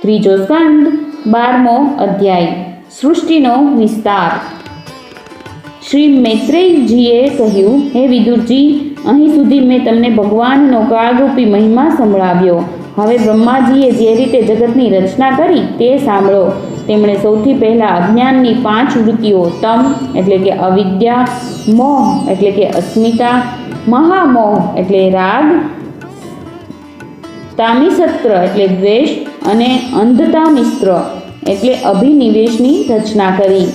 ત્રીજો સ્કંદ 12મો અધ્યાય સૃષ્ટિનો વિસ્તાર। શ્રી મૈત્રેયજીએ કહ્યું, હે વિદુરજી, અહીં સુધી મેં તમને ભગવાનનો કાળરૂપી મહિમા સંભળાવ્યો। હવે બ્રહ્માજીએ જે રીતે જગતની રચના કરી તે સાંભળો। તેમણે સૌથી પહેલાં અજ્ઞાનની 5 વૃત્તિઓ તમ એટલે કે અવિદ્યા, મોહ એટલે કે અસ્મિતા, મહામોહ એટલે રાગ, તામિસત્ર એટલે દ્વેષ અને અંધતા મિશ્ર એટલે અભિનિવેશની રચના કરી।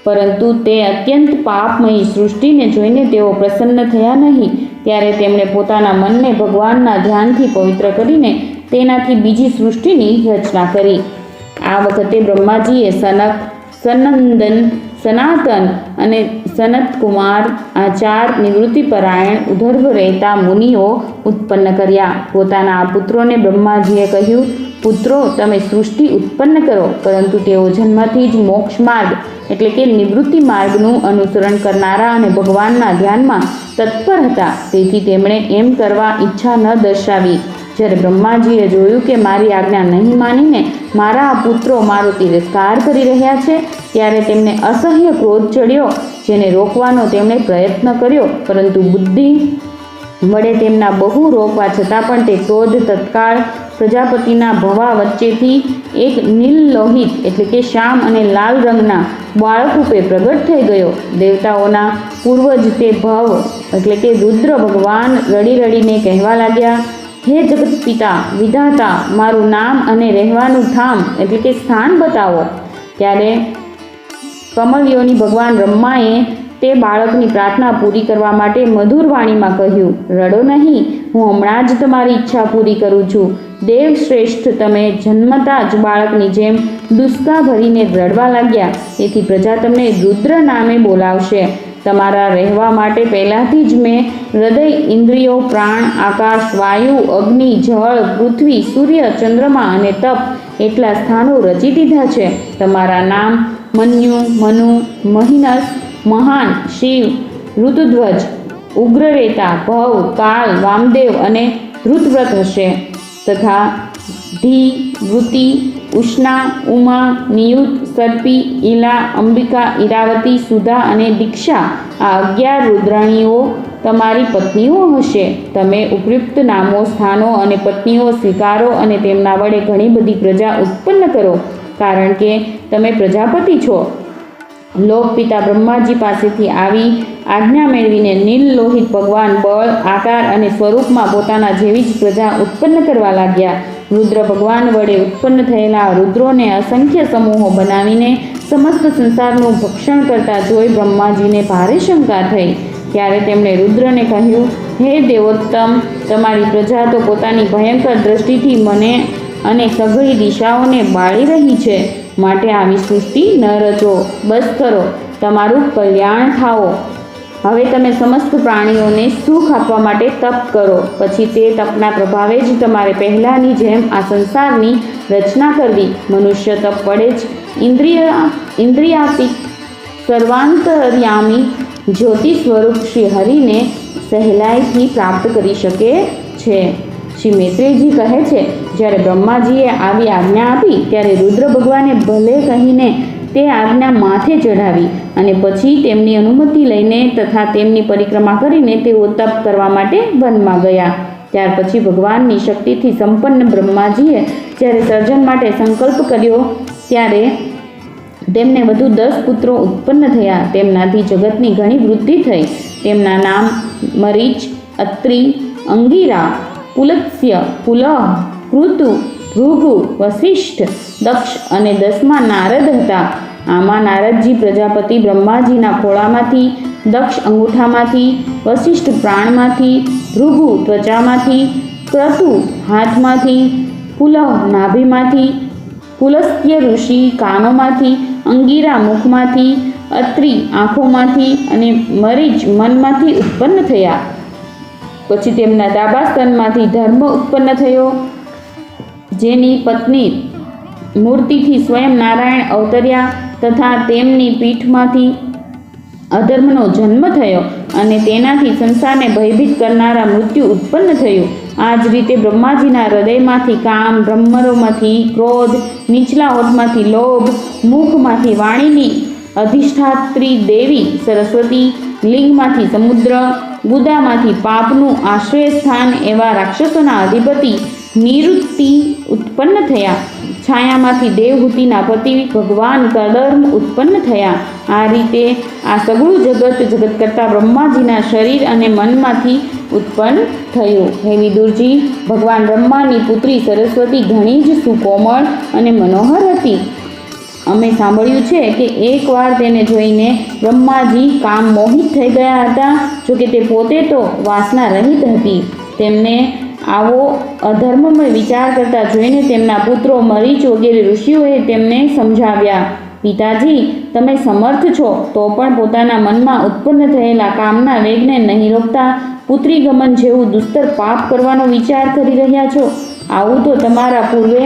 પરંતુ તે અત્યંત પાપમયી સૃષ્ટિને જોઈને તેઓ પ્રસન્ન થયા નહીં। ત્યારે તેમણે પોતાના મનને ભગવાનના ધ્યાનથી પવિત્ર કરીને તેનાથી બીજી સૃષ્ટિની રચના કરી। આ વખતે બ્રહ્માજીએ સનક, સનંદન, સનાતન અને સનતકુમાર આ 4 નિવૃત્તિપરાયણ ઉધર્વ રહેતા મુનિઓ ઉત્પન્ન કર્યા। પોતાના આ પુત્રોને બ્રહ્માજીએ કહ્યું, પુત્રો, તમે સૃષ્ટિ ઉત્પન્ન કરો, પરંતુ તેઓ જન્મથી જ મોક્ષ માર્ગ એટલે કે નિવૃત્તિ માર્ગનું અનુસરણ કરનારા અને ભગવાનના ધ્યાનમાં તત્પર હતા, તેથી તેમણે એમ કરવા ઈચ્છા ન દર્શાવી। જ્યારે બ્રહ્માજીએ જોયું કે મારી આજ્ઞા નહીં માનીને મારા આ પુત્રો મારો તિરસ્કાર કરી રહ્યા છે, ત્યારે તેમને અસહ્ય ક્રોધ ચડ્યો, જેને રોકવાનો તેમણે પ્રયત્ન કર્યો, પરંતુ બુદ્ધિ વડે તેમના બહુ રોકવા છતાં પણ તે ક્રોધ તત્કાળ પ્રજાપતિના ભવા વચ્ચેથી એક નીલલોહિત એટલે કે શ્યામ અને લાલ રંગના બાળક રૂપે પ્રગટ થઈ ગયો। દેવતાઓના પૂર્વજ તે ભવ એટલે કે રુદ્ર ભગવાન રડી રડીને કહેવા લાગ્યા, હે જગત પિતા વિધાતા, મારું નામ અને રહેવાનું ઠામ એટલે કે સ્થાન બતાવો। ત્યારે કમલયોની ભગવાન બ્રહ્માએ તે બાળકની પ્રાર્થના પૂરી કરવા માટે મધુર વાણીમાં કહ્યું, રડો નહીં, હું હમણાં જ તમારી ઈચ્છા પૂરી કરું છું। દેવ શ્રેષ્ઠ, તમે જન્મતા જ બાળકની જેમ દુષ્કા ભરીને રડવા લાગ્યા, તેથી પ્રજા તમને રુદ્ર નામે બોલાવશે। તમારા રહેવા માટે પહેલાંથી જ મેં હૃદય, ઇન્દ્રિયો, પ્રાણ, આકાશ, વાયુ, અગ્નિ, જળ, પૃથ્વી, સૂર્ય, ચંદ્રમા અને તપ એટલા સ્થાનો રચી દીધા છે। તમારા નામ મન્યુ, મનુ, મહિનસ, મહાન, શિવ, ઋતુધ્વજ, ઉગ્રરેતા, ભવ, કાલ, વામદેવ અને ધૃતવ્રત હશે, તથા ધી, વૃત્તિ, ઉષ્ણા, ઉમા, નિયુત, સર્પી, ઈલા, અંબિકા, ઈરાવતી, સુધા અને દીક્ષા આ 11 રુદ્રાણીઓ તમારી પત્નીઓ હશે। તમે ઉપયુક્ત નામો, સ્થાનો અને પત્નીઓ સ્વીકારો અને તેમના વડે ઘણી બધી પ્રજા ઉત્પન્ન કરો, કારણ કે તમે પ્રજાપતિ છો। લોકપિતા બ્રહ્માજી પાસેથી આવી આજ્ઞા મેળવીને નીલ લોહિત ભગવાન બળ, આકાર અને સ્વરૂપમાં પોતાના જેવી જ પ્રજા ઉત્પન્ન કરવા લાગ્યા। રુદ્ર ભગવાન વડે ઉત્પન્ન થયેલા રુદ્રોને અસંખ્ય સમૂહો બનાવીને સમસ્ત સંસારનું ભક્ષણ કરતા જોઈ બ્રહ્માજીને ભારે શંકા થઈ। ત્યારે તેમણે રુદ્રને કહ્યું, હે દેવોત્તમ, તમારી પ્રજા તો પોતાની ભયંકર દ્રષ્ટિથી મને અને સઘળી દિશાઓને બાળી રહી છે, માટે આવી સૃષ્ટિ ન રચો, બસ કરો, તમારું કલ્યાણ થાઓ। હવે તમે સમસ્ત પ્રાણીઓને સુખ આપવા માટે તપ કરો, પછી તે તપના પ્રભાવે જ તમારે પહેલાંની જેમ આ સંસારની રચના કરવી। મનુષ્ય તપ વડે જ ઇન્દ્રિયાતીત સર્વાંતર્યામી જ્યોતિ સ્વરૂપ શ્રી હરિને સહેલાઈથી પ્રાપ્ત કરી શકે છે। શ્રી મૈત્રેયજી કહે છે, જ્યારે બ્રહ્માજીએ આવી આજ્ઞા આપી ત્યારે રુદ્ર ભગવાને ભલે કહીને તે આજ્ઞા માથે ચઢાવી અને પછી તેમની અનુમતિ લઈને તથા તેમની પરિક્રમા કરીને તેઓ તપ કરવા માટે વનમાં ગયા। ત્યાર પછી ભગવાનની શક્તિથી સંપન્ન બ્રહ્માજીએ જ્યારે સર્જન માટે સંકલ્પ કર્યો, ત્યારે તેમને વધુ 10 પુત્રો ઉત્પન્ન થયા। તેમનાથી જગતની ઘણી વૃદ્ધિ થઈ। તેમના નામ મરીચ, અત્રિ, અંગિરા, પુલત્સ્ય, પુલહ, કૃતુ, ભૃગુ, વસિષ્ઠ, દક્ષ અને 10મા નારદ હતા। આમાં નારદજી પ્રજાપતિ બ્રહ્માજીના ખોળામાંથી, દક્ષ અંગૂઠામાંથી, વસિષ્ઠ પ્રાણમાંથી, ભૃગુ ત્વચામાંથી, ક્રતુ હાથમાંથી, પુલહ નાભીમાંથી, પુલસ્ત્ય ઋષિ કાનોમાંથી, અંગિરા મુખમાંથી, અત્રિ આંખોમાંથી અને મરીચ મનમાંથી ઉત્પન્ન થયા। પછી તેમના ડાબા સ્તનમાંથી ધર્મ ઉત્પન્ન થયો, જેની પત્ની મૂર્તિથી સ્વયં નારાયણ અવતર્યા, તથા તેમની પીઠમાંથી અધર્મનો જન્મ થયો અને તેનાથી સંસારને ભયભીત કરનારા મૃત્યુ ઉત્પન્ન થયું. આ જ રીતે બ્રહ્માજીના હૃદયમાંથી કામ, બ્રહ્મરોમાંથી ક્રોધ, નીચલા હોઠમાંથી લોભ, મુખમાંથી વાણીની અધિષ્ઠાત્રી દેવી સરસ્વતી, લિંગમાંથી સમુદ્ર, ગુદામાંથી પાપનું આશ્રય સ્થાન એવા રાક્ષસોના અધિપતિ નિરુત્તિ ઉત્પન્ન થયા. છાયામાંથી દેવહૂતિના પતિ ભગવાન કર્દમ ઉત્પન્ન થયા. આ રીતે આ સગળું જગત કરતા બ્રહ્માજીના શરીર અને મનમાંથી ઉત્પન્ન થયું. હે વિદુરજી, ભગવાન બ્રહ્માની પુત્રી સરસ્વતી ઘણી જ સુકોમળ અને મનોહર હતી. અમે સાંભળ્યું છે કે એકવાર તેને જોઈને બ્રહ્માજી કામ મોહિત થઈ ગયા હતા. જોકે તે પોતે તો વાસના રહિત હતી. તેમને આવો અધર્મમય વિચાર કરતા જોઈને તેમના પુત્રો મરીચ વગેરે ઋષિઓએ તેમને સમજાવ્યા. પિતાજી, તમે સમર્થ છો તો પણ પોતાના મનમાં ઉત્પન્ન થયેલા કામના વેગને નહીં રોકતા પુત્રી ગમન જેવું દુસ્તર પાપ કરવાનો વિચાર કરી રહ્યા છો. આવું તો તમારા પૂર્વે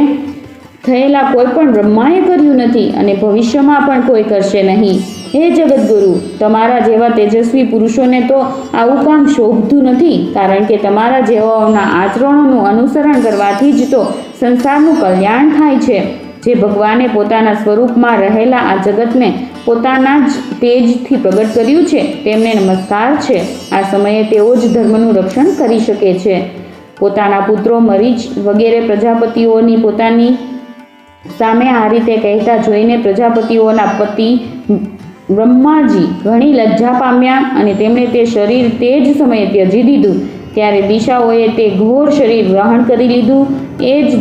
થયેલા કોઈ પણ બ્રહ્માએ કર્યું નથી અને ભવિષ્યમાં પણ કોઈ કરશે નહીં. હે જગતગુરુ, તમારા જેવા તેજસ્વી પુરુષોને તો આવું કામ શોભતું નથી, કારણ કે તમારા જેવાઓના આચરણોનું અનુસરણ કરવાથી જ તો સંસારનું કલ્યાણ થાય છે. જે ભગવાને પોતાના સ્વરૂપમાં રહેલા આ જગતને પોતાના જ તેજથી પ્રગટ કર્યું છે તેમને નમસ્કાર છે. આ સમયે તેઓ જ ધર્મનું રક્ષણ કરી શકે છે. પોતાના પુત્રો મરીચ વગેરે પ્રજાપતિઓની પોતાની સામે આ રીતે કહેતા જોઈને પ્રજાપતિઓના પતિ બ્રહ્માજી ઘણી લજ્જા પામ્યા અને તેમણે તે શરીર તે જ સમયે ત્યજી દીધું. ત્યારે દિશાઓએ તે ઘોર શરીર ગ્રહણ કરી લીધું. એ જ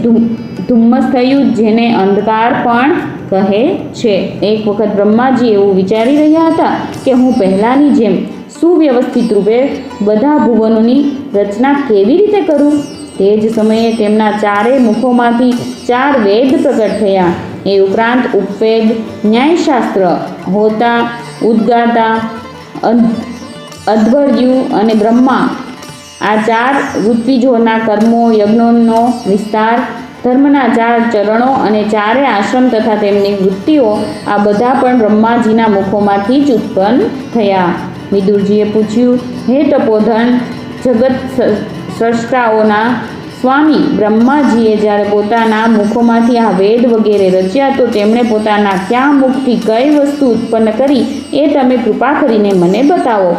ધુમ્મસ થયું જેને અંધકાર પણ કહે છે. એક વખત બ્રહ્માજી એવું વિચારી રહ્યા હતા કે હું પહેલાંની જેમ સુવ્યવસ્થિત રૂપે બધા ભુવનોની રચના કેવી રીતે કરું. તે જ સમયે તેમના ચારે મુખોમાંથી 4 વેદ પ્રગટ થયા. એ ઉપરાંત ઉપવેદ, ન્યાયશાસ્ત્ર, હોતા, ઉદ્ગાતા, અધ્વર્યુ અને બ્રહ્મા, આ 4 ઋત્વિજોના કર્મો, યજ્ઞોનો વિસ્તાર, ધર્મના 4 ચરણો અને 4 આશ્રમ તથા તેમની વૃત્તિઓ, આ બધા પણ બ્રહ્માજીના મુખોમાંથી જ ઉત્પન્ન થયા. વિદુરજીએ પૂછ્યું, હે તપોધન, જગત સ્રષ્ટાઓના સ્વામી બ્રહ્માજીએ જ્યારે પોતાના મુખોમાંથી આ વેદ વગેરે રચ્યા તો તેમણે પોતાના કયા મુખથી કઈ વસ્તુ ઉત્પન્ન કરી એ તમે કૃપા કરીને મને બતાવો.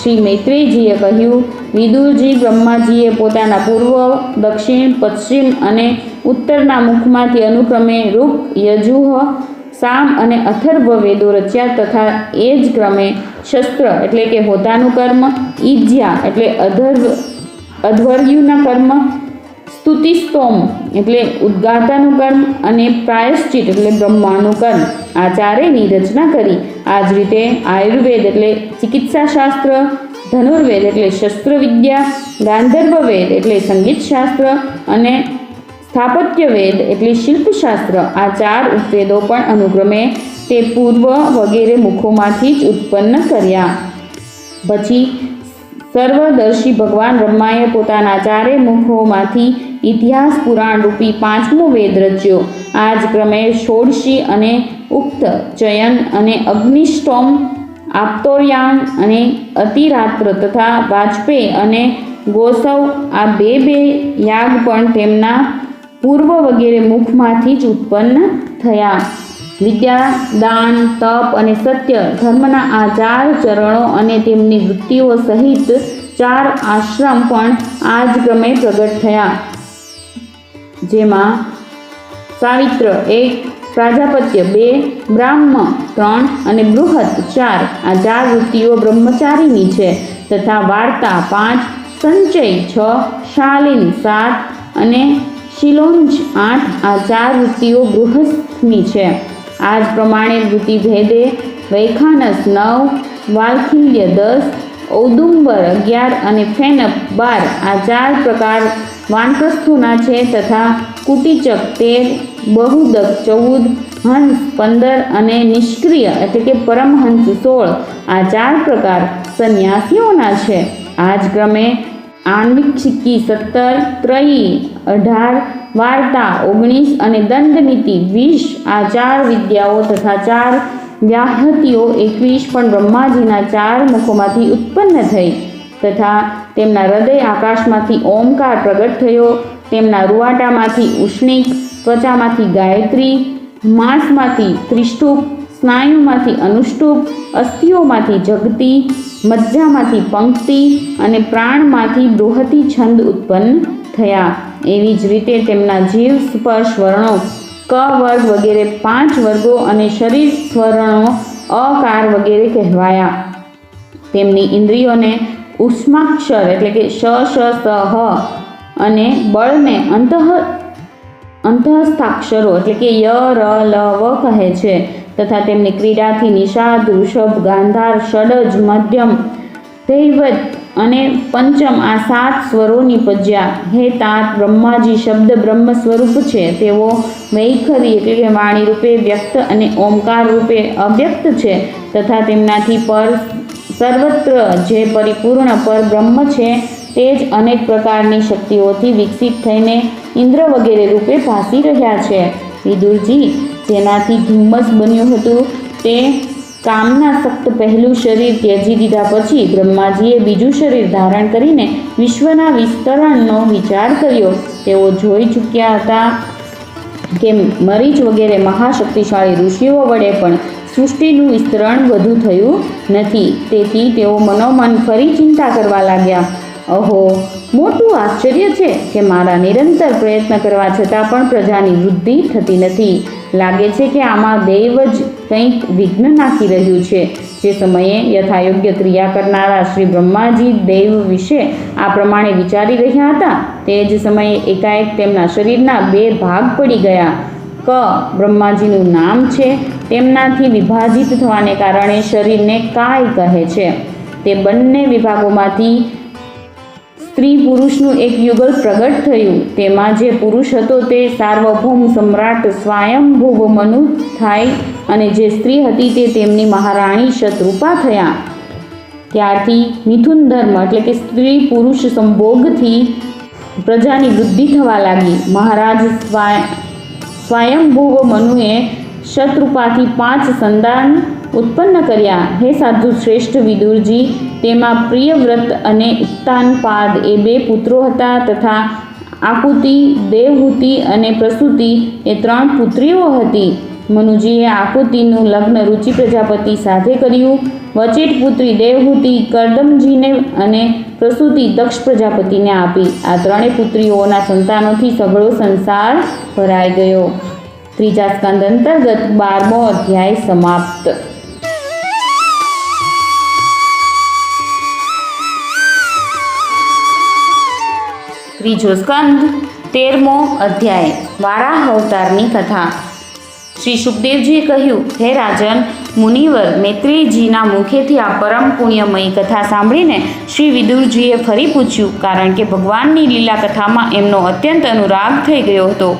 શ્રી મૈત્રેયજીએ કહ્યું, વિદુરજી, બ્રહ્માજીએ પોતાના પૂર્વ, દક્ષિણ, પશ્ચિમ અને ઉત્તરના મુખમાંથી અનુક્રમે ઋક, યજુઃ, સામ અને અથર્વ વેદો રચ્યા તથા એ જ ક્રમે શસ્ત્ર એટલે કે હોતાનું કર્મ, ઈજ્યા એટલે અધ્વર્યુના કર્મ, સ્તુતિસ્તોમ એટલે ઉદ્ગાતાનું કર્મ અને પ્રાયશ્ચિત એટલે બ્રહ્માનું કર્મ, આ ચારેયની રચના કરી. આ જ રીતે આયુર્વેદ એટલે ચિકિત્સાશાસ્ત્ર, ધનુર્વેદ એટલે શસ્ત્રવિદ્યા, ગાંધર્વ વેદ એટલે સંગીતશાસ્ત્ર અને સ્થાપત્ય વેદ એટલે શિલ્પશાસ્ત્ર, આ 4 ઉપવેદો પણ અનુક્રમે તે પૂર્વ વગેરે મુખોમાંથી જ ઉત્પન્ન કર્યા. પછી સર્વદર્શી ભગવાન બ્રહ્માએ પોતાના 4 મુખોમાંથી ઇતિહાસ પુરાણ રૂપી 5મો વેદ રચ્યો. આ જ ક્રમે ષોડશી અને ઉક્ત, ચયન અને અગ્નિષ્ટોમ, આપતોર્યાંગ અને અતિરાત્ર તથા વાજપેય અને ગોસવ, આ બે યાગ પણ તેમના પૂર્વ વગેરે મુખમાંથી જ ઉત્પન્ન થયા. વિદ્યા, દાન, તપ અને સત્ય, ધર્મના આ 4 ચરણો અને તેમની વૃત્તિઓ સહિત 4 આશ્રમ પણ આ જ ક્રમે પ્રગટ થયા. જેમાં સાવિત્ર 1, પ્રાજાપત્ય 2, બ્રાહ્મ 3 અને બૃહત 4, આ 4 વૃત્તિઓ બ્રહ્મચારીની છે તથા વાર્તા 5, સંચય 6, શાલિન 7 અને શિલોંજ 8, આ 4 વૃત્તિઓ ગૃહસ્થની છે. આ જ પ્રમાણે વૃત્તિ ભેદે વૈખાનસ 9, વાલ્ખિલ્ય 10, ઔદુંબર 11 અને ફેનપ 12, આ 4 પ્રકાર વાનપ્રસ્થોના છે તથા કુટીચક 13, બહુદક 14, હંસ 15 અને નિષ્ક્રિય એટલે કે પરમહંસ 16, આ 4 પ્રકાર સંન્યાસીઓના છે. આ જ ક્રમે આન્વિક્ષિકી 17, ત્રયી 18, વાર્તા 19 અને દંડનીતિ 20, આ 4 વિદ્યાઓ તથા 4 વ્યાહતિઓ 21 પણ બ્રહ્માજીના 4 મુખોમાંથી ઉત્પન્ન થઈ તથા તેમના હૃદય આકાશમાંથી ઓમકાર પ્રગટ થયો. તેમના રૂવાટામાંથી ઉષ્ણિક, ત્વચામાંથી ગાયત્રી, માંસમાંથી ત્રિષ્ટુપ, સ્નાયુમાંથી અનુષ્ટુપ, અસ્થિઓમાંથી જગતી, મજ્જામાંથી પંક્તિ અને પ્રાણમાંથી બૃહતી છંદ ઉત્પન્ન થયા. એવી જ રીતે તેમના જીવ સ્પર્શ વર્ણો ક વર્ગ વગેરે 5 વર્ગો અને શરીર સ્વર્ણો અકાર વગેરે કહેવાયા. તેમની ઇન્દ્રિયોને ઉષ્માક્ષર એટલે કે શ શ સ હ અને બળને અંતઃસ્થાક્ષરો એટલે કે ય ર લ વ કહે છે તથા તેમની ક્રીડાથી નિષાદ, ઋષભ, ગાંધાર, ષડજ, મધ્યમ, ધૈવત અને પંચમ આ 7 સ્વરોની પજ્યા. હે तात, બ્રહ્માજી શબ્દ બ્રહ્મ સ્વરૂપ છે. તેઓ વૈખરી એટલે કે વાણી રૂપે વ્યક્ત અને ઓમકાર રૂપે અવ્યક્ત છે તથા તેમનાથી પર સર્વત્ર જે પરિપૂર્ણ પર બ્રહ્મ છે તે જ અનેક પ્રકારની શક્તિઓથી વિકસિત થઈને ઇન્દ્ર વગેરે રૂપે ભાસી રહ્યા છે. વિદુરજી, જેનાથી ધુમ્મસ બન્યું હતું તે કામનાસક્ત પહેલું શરીર ત્યજી દીધા પછી બ્રહ્માજીએ બીજું શરીર ધારણ કરીને વિશ્વના વિસ્તરણનો વિચાર કર્યો. તેઓ જોઈ ચૂક્યા હતા કે મરીચ વગેરે મહાશક્તિશાળી ઋષિઓ વડે પણ સૃષ્ટિનું વિસ્તરણ વધુ થયું નથી. તેથી તેઓ મનોમન ફરી ચિંતા કરવા લાગ્યા. અહો, મોટું આશ્ચર્ય છે કે મારા નિરંતર પ્રયત્ન કરવા છતાં પણ પ્રજાની વૃદ્ધિ થતી નથી. લાગે છે કે આમાં દૈવ જ કંઈક વિઘ્ન નાખી રહ્યું છે. જે સમયે યથાયોગ્ય ક્રિયા કરનારા શ્રી બ્રહ્માજી દૈવ વિશે આ પ્રમાણે વિચારી રહ્યા હતા તે જ સમયે એકાએક તેમના શરીરના 2 ભાગ પડી ગયા. ક બ્રહ્માજીનું નામ છે. તેમનાથી વિભાજિત થવાને કારણે શરીરને કાય કહે છે. તે બંને વિભાગોમાંથી સ્ત્રી પુરુષનું એક યુગલ પ્રગટ થયું. તેમાં જે પુરુષ હતો તે સાર્વભૌમ સમ્રાટ સ્વયંભુવ મનુ થાય અને જે સ્ત્રી હતી તે તેમની મહારાણી શતરૂપા થયા. ત્યારથી મિથુન ધર્મ એટલે કે સ્ત્રી પુરુષ સંભોગથી પ્રજાની વૃદ્ધિ થવા લાગી. મહારાજ સ્વયંભુવ મનુએ શતરૂપાથી 5 સંતાન ઉત્પન્ન કર્યા. હે સાધુ શ્રેષ્ઠ વિદુરજી, તેમાં પ્રિયવ્રત અને ઉત્તાનપાદ એ 2 પુત્રો હતા તથા આકુતિ, દેવહૂતિ અને પ્રસૂતિ એ 3 પુત્રીઓ હતી. મનુજીએ આકુતિનું લગ્ન રુચિ પ્રજાપતિ સાથે કર્યું. વચેટ પુત્રી દેવહૂતિ કર્દમજીને અને પ્રસૂતિ દક્ષ પ્રજાપતિને આપી. આ 3 પુત્રીઓના સંતાનોથી સઘળો સંસાર ભરાઈ ગયો. 3જા સ્કંદ અંતર્ગત 12મો અધ્યાય સમાપ્ત. 3જો સ્કંદ 13મો અધ્યાય વારાહ અવતારની કથા. શ્રી સુખદેવજીએ કહ્યું, હે રાજન, મુનિવર મૈત્રેયજીના મુખેથી આ પરમ પુણ્યમયી કથા સાંભળીને શ્રી વિદુરજીએ ફરી પૂછ્યું, કારણ કે ભગવાનની લીલા કથામાં એમનો અત્યંત અનુરાગ થઈ ગયો હતો.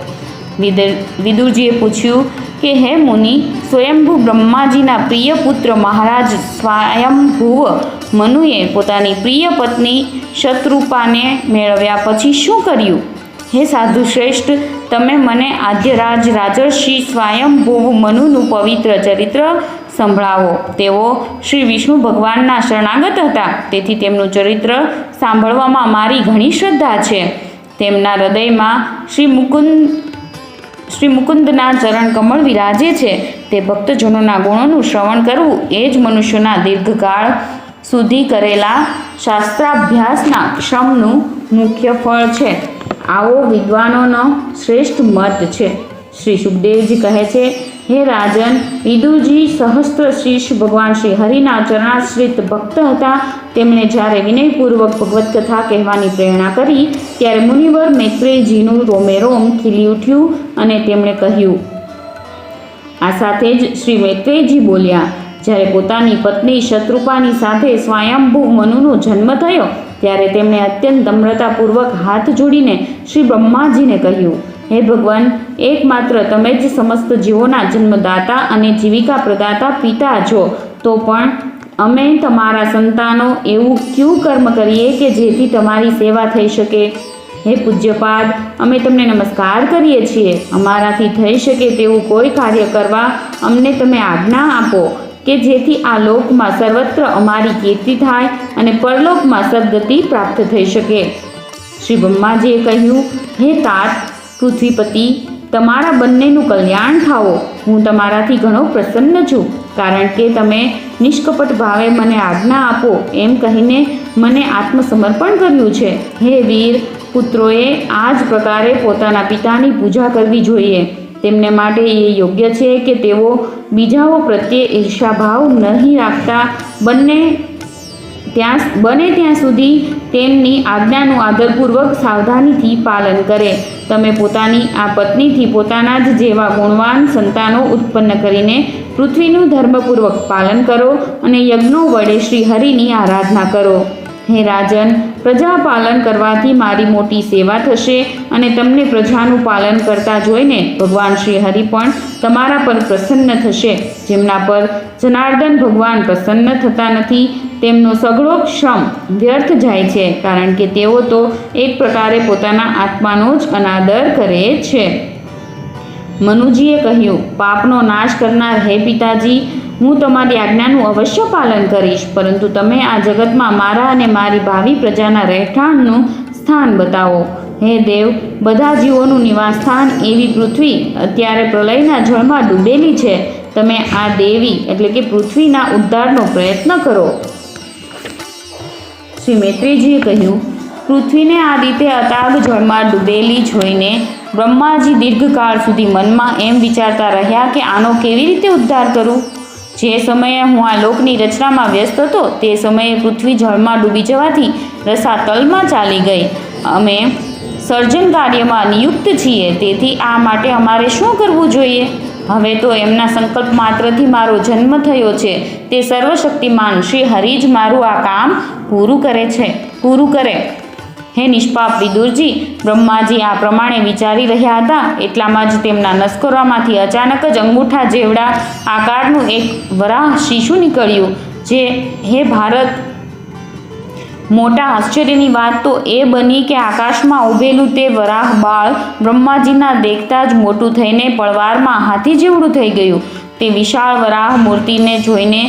વિદુરજીએ પૂછ્યું કે હે મુનિ, સ્વયંભૂ બ્રહ્માજીના પ્રિય પુત્ર મહારાજ સ્વયંભુવ મનુએ પોતાની પ્રિય પત્ની શતરૂપાને મેળવ્યા પછી શું કર્યું? હે સાધુ શ્રેષ્ઠ, તમે મને આદ્યરાજ રાજર્ષિ સ્વયંભુવ મનુનું પવિત્ર ચરિત્ર સંભળાવો. તેઓ શ્રી વિષ્ણુ ભગવાનના શરણાગત હતા, તેથી તેમનું ચરિત્ર સાંભળવામાં મારી ઘણી શ્રદ્ધા છે. તેમના હૃદયમાં શ્રી મુકુંદના ચરણ કમળ વિરાજે છે. તે ભક્તજનોના ગુણોનું શ્રવણ કરવું એ જ મનુષ્યના દીર્ઘકાળ સુધી કરેલા શાસ્ત્રાભ્યાસના શ્રમનું મુખ્ય ફળ છે. આવો વિદ્વાનોનો શ્રેષ્ઠ મત છે. શ્રી સુખદેવજી કહે છે, હે રાજન, વિદુરજી સહસ્ત્ર શીર્ષ ભગવાન શ્રી હરિના ચરણાશ્રિત ભક્ત હતા. તેમણે જ્યારે વિનયપૂર્વક ભગવત કથા કહેવાની પ્રેરણા કરી ત્યારે મુનિવર મૈત્રેયજીનું રોમેરોમ ખીલી ઉઠ્યું અને તેમણે કહ્યું. આ સાથે જ શ્રી મૈત્રેયજી બોલ્યા, જ્યારે પોતાની પત્ની શતરૂપાની સાથે સ્વયંભૂ મનુનો જન્મ થયો ત્યારે તેમણે અત્યંત નમ્રતાપૂર્વક હાથ જોડીને શ્રી બ્રહ્માજીને કહ્યું, હે ભગવાન, એકમાત્ર તમે જ સમસ્ત જીવોના જન્મદાતા અને જીવિકા પ્રદાતા પિતા છો, તો પણ અમે તમારા સંતાનો એવું ક્યું કર્મ કરીએ કે જેથી તમારી સેવા થઈ શકે? હે પૂજ્યપાદ, અમે તમને નમસ્કાર કરીએ છીએ. અમારાથી થઈ શકે તેવું કોઈ કાર્ય કરવા અમને તમે આજ્ઞા આપો કે જેથી આ લોકમાં સર્વત્ર અમારી કીર્તિ થાય અને પરલોકમાં સદગતિ પ્રાપ્ત થઈ શકે. શ્રી બ્રહ્માજીએ કહ્યું, હે તાત પૃથ્વીપતિ, તમારા બંનેનું કલ્યાણ થાઓ. હું તમારાથી ઘણો પ્રસન્ન છું, કારણ કે તમે નિષ્કપટ ભાવે મને આજ્ઞા આપો એમ કહીને મને આત્મસમર્પણ કર્યું છે. હે વીર પુત્રોએ આ જ પ્રકારે પોતાના પિતાની પૂજા કરવી જોઈએ. તેમને માટે એ યોગ્ય છે કે તેઓ બીજાઓ પ્રત્યે ઈર્ષાભાવ નહીં રાખતા બને ત્યાં સુધી તેમની આજ્ઞાનું આદરપૂર્વક સાવધાનીથી પાલન કરે. તમે પોતાની આ પત્નીથી પોતાના જ જેવા ગુણવાન સંતાનો ઉત્પન્ન કરીને પૃથ્વીનું ધર્મપૂર્વક પાલન કરો અને યજ્ઞો વડે શ્રી હરિની આરાધના કરો. હે રાજન, પ્રજા પાલન કરવાથી મારી મોટી સેવા થશે અને તમને પ્રજાનું પાલન કરતા જોઈને ભગવાન શ્રી હરિ પણ તમારા પર પ્રસન્ન થશે. જેમના પર જનાર્દન ભગવાન પ્રસન્ન થતા નથી તેમનો સઘળો શ્રમ વ્યર્થ જાય છે, કારણ કે તેઓ તો એક પ્રકારે પોતાના આત્માનો જ અનાદર કરે છે. મનુજીએ કહ્યું, પાપનો નાશ કરનાર હે પિતાજી, હું તમારી આજ્ઞાનું અવશ્ય પાલન કરીશ, પરંતુ તમે આ જગતમાં મારા અને મારી ભાવિ પ્રજાના રહેઠાણનું સ્થાન બતાવો. હે દેવ, બધા જીવોનું નિવાસ સ્થાન એવી પૃથ્વી અત્યારે પ્રલયના જળમાં ડૂબેલી છે. તમે આ દેવી એટલે કે પૃથ્વીના ઉદ્ધારનો પ્રયત્ન કરો. શ્રી મૈત્રેયજીએ કહ્યું, પૃથ્વીને આ રીતે અતાગ જળમાં ડૂબેલી જોઈને બ્રહ્માજી દીર્ઘકાળ સુધી મનમાં એમ વિચારતા રહ્યા કે આનો કેવી રીતે ઉદ્ધાર કરું. જે સમયે હું આ લોકની રચનામાં વ્યસ્ત હતો તે સમયે પૃથ્વી જળમાં ડૂબી જવાથી રસાતલમાં ચાલી ગઈ. અમે સર્જન કાર્યમાં નિયુક્ત છીએ, તેથી આ માટે અમારે શું કરવું જોઈએ? હવે તો એમના સંકલ્પ માત્રથી મારો જન્મ થયો છે. તે સર્વશક્તિમાન શ્રી હરિ જ મારું આ કામ પૂરું કરે. હે નિષ્પાપ વિદુરજી, બ્રહ્માજી આ પ્રમાણે વિચારી રહ્યા હતા એટલામાં જ તેમના નસકોરામાંથી અચાનક જ અંગૂઠા જેવડા આકારનું એક વરાહ શિશુ નીકળ્યું. જે હે ભારત, મોટા આશ્ચર્યની વાત તો એ બની કે આકાશમાં ઊભેલું તે વરાહ બાળ બ્રહ્માજીના દેખતા જ મોટું થઈને પળવારમાં હાથી જેવડું થઈ ગયું. તે વિશાળ વરાહ મૂર્તિને જોઈને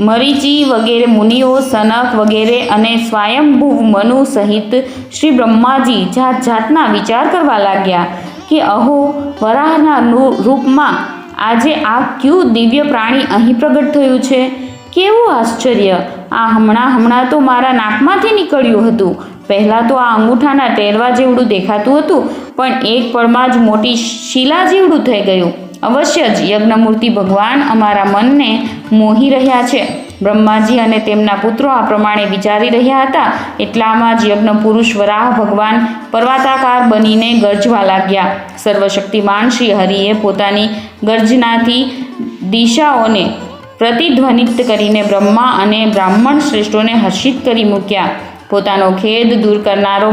મરીચી વગેરે મુનિઓ, સનક વગેરે અને સ્વયંભૂ મનુ સહિત શ્રી બ્રહ્માજી જાત જાતના વિચાર કરવા લાગ્યા કે અહો, વરાહના રૂપમાં આજે આ ક્યું દિવ્ય પ્રાણી અહીં પ્રગટ થયું છે. કેવું આશ્ચર્ય! આ હમણાં તો મારા નાકમાંથી નીકળ્યું હતું. પહેલાં તો આ અંગૂઠાના ટેરવા જેવડું દેખાતું હતું, પણ એક પળમાં જ મોટી શિલા જેવડું થઈ ગયું. અવશ્ય જ યજ્ઞમૂર્તિ ભગવાન અમારા મનને મોહી રહ્યા છે. બ્રહ્માજી અને તેમના પુત્રો આ પ્રમાણે વિચારી રહ્યા હતા એટલામાં જ યજ્ઞ પુરુષ વરાહ ભગવાન પર્વતાકાર બનીને ગર્જવા લાગ્યા. સર્વશક્તિમાન શ્રી હરિએ પોતાની ગર્જનાથી દિશાઓને પ્રતિધ્વનિત કરીને બ્રહ્મા અને બ્રાહ્મણ શ્રેષ્ઠોને હર્ષિત કરી મૂક્યા. પોતાનો ખેદ દૂર કરનારો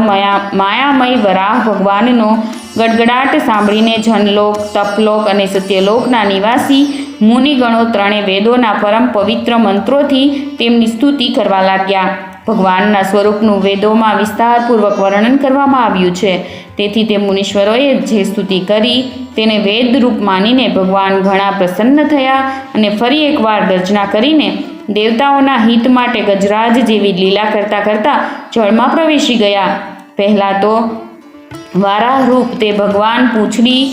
માયામય વરાહ ભગવાનનો ગડગડાટ સાંભળીને જનલોક, તપલોક અને સત્યલોકના નિવાસી મુનિગણો ત્રણે વેદોના પરમ પવિત્ર મંત્રોથી તેમની સ્તુતિ કરવા લાગ્યા. ભગવાનના સ્વરૂપનું વેદોમાં વિસ્તારપૂર્વક વર્ણન કરવામાં આવ્યું છે. તેથી તે મુનીશ્વરોએ જે સ્તુતિ કરી તેને વેદરૂપ માનીને ભગવાન ઘણા પ્રસન્ન થયા અને ફરી એકવાર ગર્જના કરીને દેવતાઓના હિત માટે ગજરાજ જેવી લીલા કરતા જળમાં પ્રવેશી ગયા. પહેલાં તો વારાહરૂપ તે ભગવાન પૂંછડી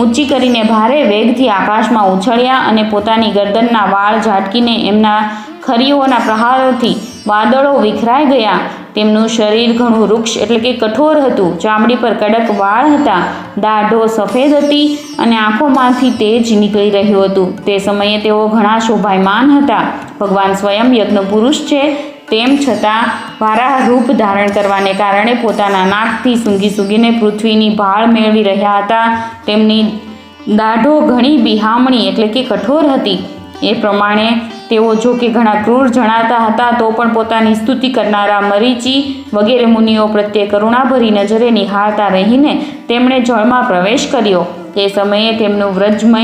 ઊંચી કરીને ભારે વેગથી આકાશમાં ઉછળ્યા અને પોતાની ગરદનના વાળ ઝાટકીને એમના ખરીઓના પ્રહારોથી વાદળો વિખરાઈ ગયા. તેમનું શરીર ઘણું વૃક્ષ એટલે કે કઠોર હતું. ચામડી પર કડક વાળ હતા, દાઢો સફેદ હતી અને આંખોમાંથી તેજ નીકળી રહ્યું હતું. તે સમયે તેઓ ઘણા શોભાયમાન હતા. ભગવાન સ્વયં યજ્ઞ પુરુષ છે, તેમ છતાં વારાહ રૂપ ધારણ કરવાને કારણે પોતાના નાકથી સૂંઘીને પૃથ્વીની ભાળ મેળવી રહ્યા હતા. તેમની દાઢો ઘણી બિહામણી એટલે કે કઠોર હતી. એ પ્રમાણે તેઓ જો કે ઘણા ક્રૂર જણાતા હતા તો પણ પોતાની સ્તુતિ કરનારા મરીચી વગેરે મુનિઓ પ્રત્યે કરુણાભરી નજરે નિહાળતા રહીને તેમણે જળમાં પ્રવેશ કર્યો. તે સમયે તેમનું વ્રજમય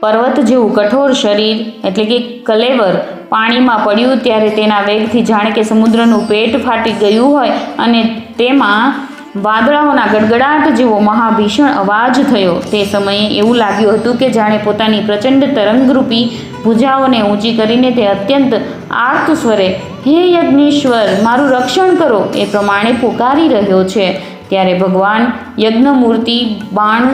પર્વત જેવું કઠોર શરીર એટલે કે કલેવર પાણીમાં પડ્યું ત્યારે તેના વેગથી જાણે કે સમુદ્રનું પેટ ફાટી ગયું હોય અને તેમાં વાદળાઓના ગડગડાટ જેવો મહાભીષણ અવાજ થયો. તે સમયે એવું લાગ્યું હતું કે જાણે પોતાની પ્રચંડ તરંગરૂપી ભુજાઓને ઊંચી કરીને તે અત્યંત આર્ત સ્વરે હે યજ્ઞેશ્વર મારું રક્ષણ કરો એ પ્રમાણે પુકારી રહ્યો છે. ત્યારે ભગવાન યજ્ઞમૂર્તિ બાણ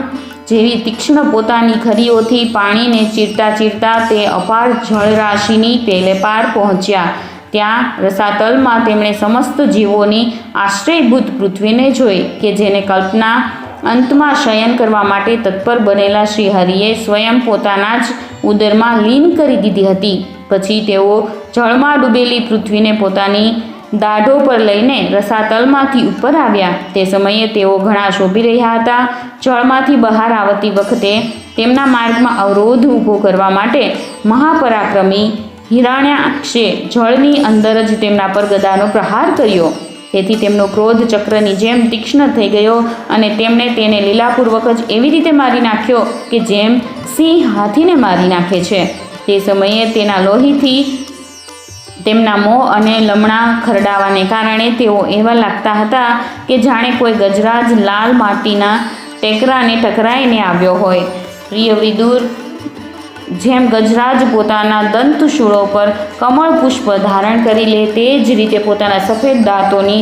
જેવી તીક્ષ્ણ પોતાની ખરીઓથી પાણીને ચીરતા ચીરતા તે અપાર જળરાશિની પેલે પાર પહોંચ્યા. ત્યાં રસાતલમાં તેમણે સમસ્ત જીવોની આશ્રયભૂત પૃથ્વીને જોઈ કે જેને કલ્પના અંતમાં શયન કરવા માટે તત્પર બનેલા શ્રી હરિએ સ્વયં પોતાના જ ઉદરમાં લીન કરી દીધી હતી. પછી તેઓ જળમાં ડૂબેલી પૃથ્વીને પોતાની દાઢો પર લઈને રસાતલમાંથી ઉપર આવ્યા. તે સમયે તેઓ ઘણા શોભી રહ્યા હતા. જળમાંથી બહાર આવતી વખતે તેમના માર્ગમાં અવરોધ ઊભો કરવા માટે મહાપરાક્રમી હિરણ્યાક્ષે જળની અંદર જ તેમના પર ગદાનો પ્રહાર કર્યો. તેથી તેમનો ક્રોધ ચક્રની જેમ તીક્ષ્ણ થઈ ગયો અને તેમણે તેને લીલાપૂર્વક જ એવી રીતે મારી નાખ્યો કે જેમ સિંહ હાથીને મારી નાખે છે. તે સમયે તેના લોહીથી તેમના મોં અને લમણા ખરડાવાને કારણે તેઓ એવા લાગતા હતા કે જાણે કોઈ ગજરાજ લાલ માટીના ટેકરાને ટકરાઈને આવ્યો હોય. પ્રિય વિદુર, જેમ ગજરાજ પોતાના દંતશૂળો પર કમળ પુષ્પ ધારણ કરી લે તે જ રીતે પોતાના સફેદ દાંતોની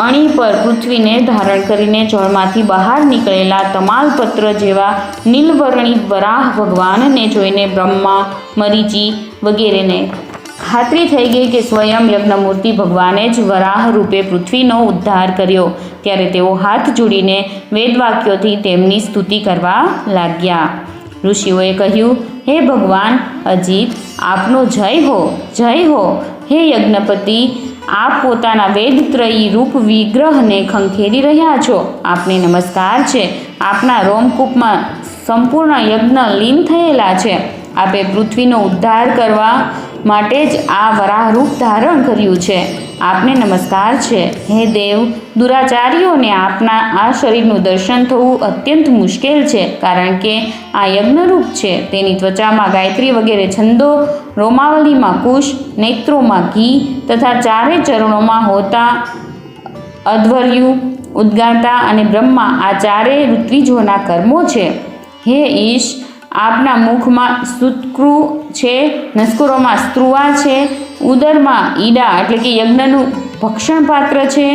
અણી પર પૃથ્વીને ધારણ કરીને જળમાંથી બહાર નીકળેલા તમાલપત્ર જેવા નીલવર્ણી વરાહ ભગવાનને જોઈને બ્રહ્મા, મરીચી વગેરેને ખાતરી થઈ ગઈ કે સ્વયં યજ્ઞમૂર્તિ ભગવાને જ વરાહ રૂપે પૃથ્વીનો ઉદ્ધાર કર્યો. ત્યારે તેઓ હાથ જોડીને વેદવાક્યોથી તેમની સ્તુતિ કરવા લાગ્યા. ઋષિઓએ કહ્યું, હે ભગવાન અજીત, આપનો જય હો, જય હો. હે યજ્ઞપતિ, આપ પોતાના વેદત્રયી રૂપ વિગ્રહને ખંખેરી રહ્યા છો. આપને નમસ્કાર છે. આપના રોમકૂપમાં સંપૂર્ણ યજ્ઞ લીન થયેલા છે. આપે પૃથ્વીનો ઉદ્ધાર કરવા માટે જ આ વરાહરૂપ ધારણ કર્યું છે. આપને નમસ્કાર છે. હે દેવ, દુરાચારીઓને આપના આ શરીરનું દર્શન થવું અત્યંત મુશ્કેલ છે, કારણ કે આ યજ્ઞરૂપ છે. તેની ત્વચામાં ગાયત્રી વગેરે છંદો, રોમાવલીમાં કુશ, નેત્રોમાં ઘી તથા ચારે ચરણોમાં હોતા અધ્વર્યુ, ઉદ્ગાતા અને બ્રહ્મા આ ચારે ઋત્વિજોના કર્મો છે. હે ઈશ, આપના મુખમાં સુતક્રુ છે, નસ્કુરોમાં સ્ત્રુવા છે, ઉદરમાં ઈડા એટલે કે યજ્ઞનું ભક્ષણ પાત્ર છે,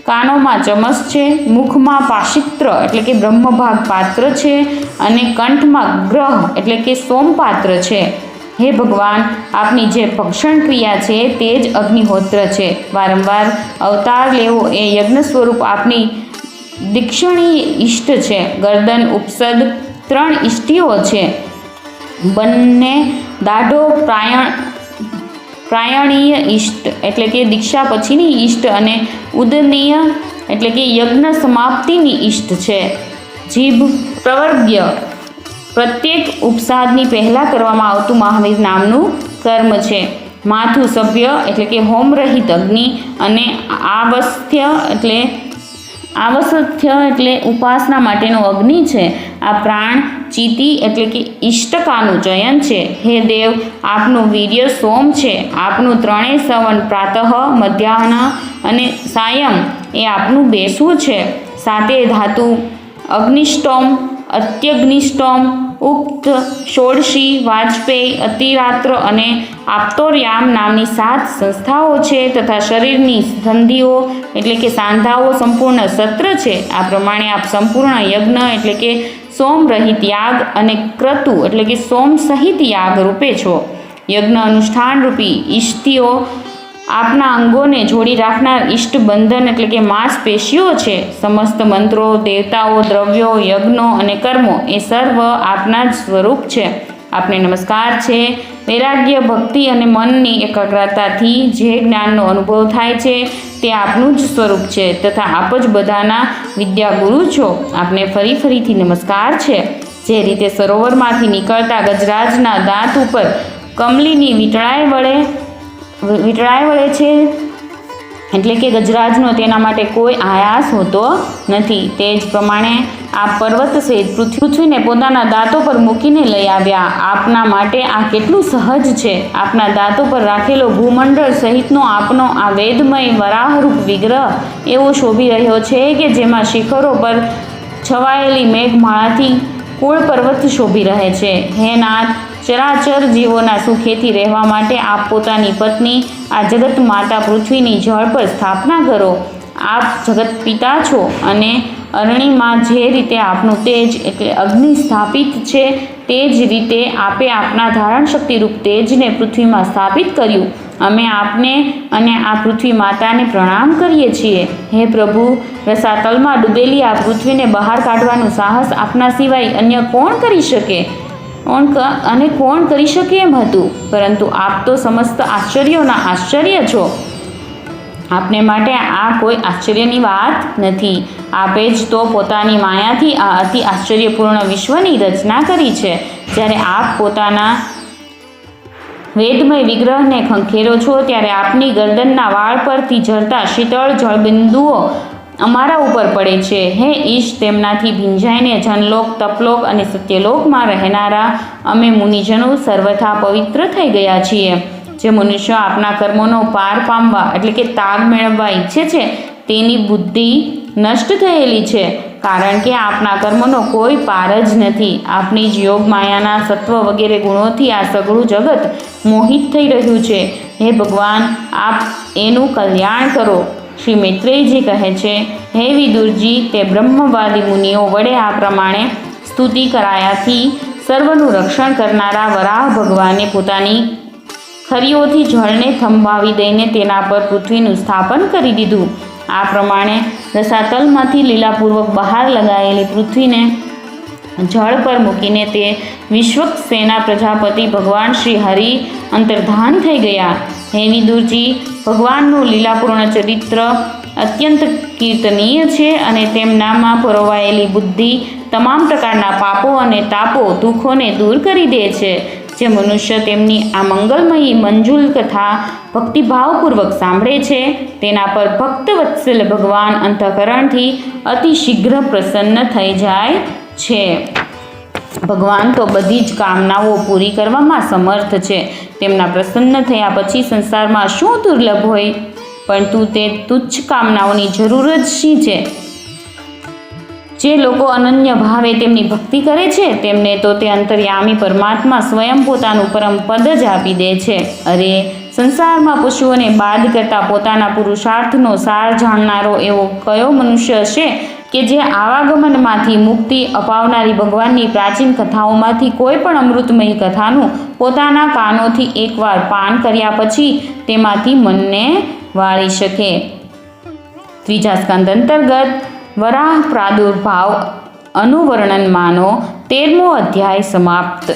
કાનોમાં ચમસ છે, મુખમાં પાશિત્ર એટલે કે બ્રહ્મભાગ પાત્ર છે અને કંઠમાં ગ્રહ એટલે કે સોમપાત્ર છે. હે ભગવાન, આપની જે ભક્ષણ ક્રિયા છે તે જ અગ્નિહોત્ર છે. વારંવાર અવતાર લેવો એ યજ્ઞ સ્વરૂપ આપની દીક્ષણીય ઇષ્ટ છે. ગરદન ઉપસદ 3 ઇષ્ટિઓ છે. બંને દાઢો પ્રાયણીય ઇષ્ટ એટલે કે દીક્ષા પછીની ઇષ્ટ અને ઉદનીય એટલે કે યજ્ઞ સમાપ્તિની ઇષ્ટ છે. જીભ પ્રવર્ગ્ય પ્રત્યેક ઉપસાદની પહેલાં કરવામાં આવતું મહાવીર નામનું કર્મ છે. માથું સભ્ય એટલે કે હોમરહિત અગ્નિ અને આવસ્થ્ય એટલે ઉપાસના માટેનો અગ્નિ છે. આ પ્રાણ ચીતી એટલે કે ઇષ્ટકાનું ચયન છે. હે દેવ, આપનું વીર્ય સોમ છે. આપનું 3 સવન પ્રાતઃ, મધ્યાહ્ન અને સાયં એ આપનું બેસવું છે. 7 ધાતુ અગ્નિષ્ટોમ, અત્યગ્નિષ્ટોમ, ઉક્ત, ષોડશી, વાજપેયી, અતિરાત્ર અને આપ્તોર્યામ નામની 7 સંસ્થાઓ છે તથા શરીરની સંધિઓ એટલે કે સાંધાઓ સંપૂર્ણ સત્ર છે. આ પ્રમાણે આપ સંપૂર્ણ યજ્ઞ એટલે કે સોમ રહિત યાગ અને ક્રતુ એટલે કે સોમ સહિત યાગ રૂપે છો. યજ્ઞ અનુષ્ઠાન રૂપી ઇષ્ટિઓ આપના અંગોને જોડી રાખનાર ઇષ્ટ બંધન એટલે કે માંસપેશીઓ છે. સમસ્ત મંત્રો, દેવતાઓ, દ્રવ્યો, યજ્ઞો અને કર્મો એ સર્વ આપના જ સ્વરૂપ છે. આપને નમસ્કાર છે. વૈરાગ્ય, ભક્તિ અને મનની એકાગ્રતાથી જે જ્ઞાનનો અનુભવ થાય છે તે આપનું જ સ્વરૂપ છે તથા આપ જ બધાના વિદ્યાગુરુ છો. આપને ફરીથી નમસ્કાર છે. જે રીતે સરોવરમાંથી નીકળતા ગજરાજના દાંત ઉપર કમલીની વીંટળાઈ વળે છે એટલે કે ગજરાજનો તેના માટે કોઈ આયાસ હોતો નથી, તે જ પ્રમાણે આપ પર્વત સહિત પૃથ્વીને પોતાના દાંતો પર મૂકીને લઈ આવ્યા. આપના માટે આ કેટલું સહજ છે. આપના દાંતો પર રાખેલો ભૂમંડળ સહિતનો આપનો આ વેદમય વરાહરૂપ વિગ્રહ એવો શોભી રહ્યો છે કે જેમાં શિખરો પર છવાયેલી મેઘમાળાથી કુળ પર્વત શોભી રહે છે. હે નાથ, ચરાચર જીવોના સુખેથી રહેવા માટે આપ પોતાની પત્ની આ જગત માતા પૃથ્વીની જળ પર સ્થાપના કરો. આપ જગત પિતા છો અને અરણીમાં જે રીતે આપનું તેજ એટલે અગ્નિ સ્થાપિત છે તે જ રીતે આપે આપના ધારણ શક્તિરૂપ તેજને પૃથ્વીમાં સ્થાપિત કર્યું. અમે આપને અને આ પૃથ્વી માતાને પ્રણામ કરીએ છીએ. હે પ્રભુ, રસાતલમાં ડૂબેલી આ પૃથ્વીને બહાર કાઢવાનું સાહસ આપના સિવાય અન્ય કોણ કરી શકે અને કોણ કરી શકે એમ હતું. પરંતુ આપ તો સમસ્ત આશ્ચર્યોના આશ્ચર્ય છો. આપને માટે આ કોઈ આશ્ચર્યની વાત નથી. આપે જ તો પોતાની માયાથી આ અતિ આશ્ચર્યપૂર્ણ વિશ્વની રચના કરી છે. જ્યારે આપ પોતાના વેદમય વિગ્રહને ખંખેરો છો ત્યારે આપની ગરદનના વાળ પરથી ઝરતા શીતળ જળબિંદુઓ અમારા ઉપર પડે છે. હે ઈશ, તેમનાથી ભીંજાઈને જનલોક, તપલોક અને સત્યલોકમાં રહેનારા અમે મુનિજનો સર્વથા પવિત્ર થઈ ગયા છીએ. જે મનુષ્ય આપના કર્મોનો પાર પામવા એટલે કે તાગ મેળવવા ઈચ્છે છે તેની બુદ્ધિ નષ્ટ થયેલી છે, કારણ કે આપના કર્મોનો કોઈ પાર જ નથી. આપની જ યોગ માયાના સત્વ વગેરે ગુણોથી આ સઘળું જગત મોહિત થઈ રહ્યું છે. હે ભગવાન, આપ એનું કલ્યાણ કરો. શ્રી મૈત્રેયજી કહે છે, હે વિદુરજી, તે બ્રહ્મવાદી મુનિઓ વડે આ પ્રમાણે સ્તુતિ કરાયાથી સર્વનું રક્ષણ કરનારા વરાહ ભગવાને પોતાની ખરીઓથી જળને થંભાવી દઈને તેના પર પૃથ્વીનું સ્થાપન કરી દીધું. આ પ્રમાણે રસાતલમાંથી લીલાપૂર્વક બહાર લગાયેલી પૃથ્વીને જળ પર મૂકીને તે વિશ્વક્સેના પ્રજાપતિ ભગવાન શ્રી હરિ અંતર્ધાન થઈ ગયા. હે વિદુરજી, ભગવાનનું લીલાપૂર્ણ ચરિત્ર અત્યંત કીર્તનીય છે અને તેમનામાં પરોવાયેલી બુદ્ધિ તમામ પ્રકારના પાપો અને તાપો દુઃખોને દૂર કરી દે છે. જે મનુષ્ય તેમની આ મંગલમયી મંજુલ કથા ભક્તિભાવપૂર્વક સાંભળે છે તેના પર ભક્ત વત્સલ ભગવાન અંતઃકરણથી અતિ શીઘ્ર પ્રસન્ન થઈ જાય છે. ભગવાન તો બધી જ કામનાઓ પૂરી કરવામાં સમર્થ છે. તેમના પ્રસન્ન થયા પછી સંસારમાં શું દુર્લભ હોય, પરંતુ તે તુચ્છ કામનાઓની જરૂર જ શી છે. જે લોકો અનન્ય ભાવે તેમની ભક્તિ કરે છે તેમને તો તે અંતર્યામી પરમાત્મા સ્વયં પોતાનું પરમ પદ જ આપી દે છે. અરે, સંસારમાં પશુઓને બાદ કરતા પોતાના પુરુષાર્થનો સાર જાણનારો એવો કયો મનુષ્ય હશે કે જે આવાગમનમાંથી મુક્તિ અપાવનારી ભગવાનની પ્રાચીન કથાઓમાંથી કોઈ પણ અમૃતમયી કથાનું પોતાના કાનોથી એકવાર પાન કર્યા પછી તેમાંથી મનને વાળી શકે. ત્રીજા સ્કંદ અંતર્ગત વરાહ પ્રાદુર્ભાવ અનુવર્ણનમાંનો 13મો અધ્યાય સમાપ્ત.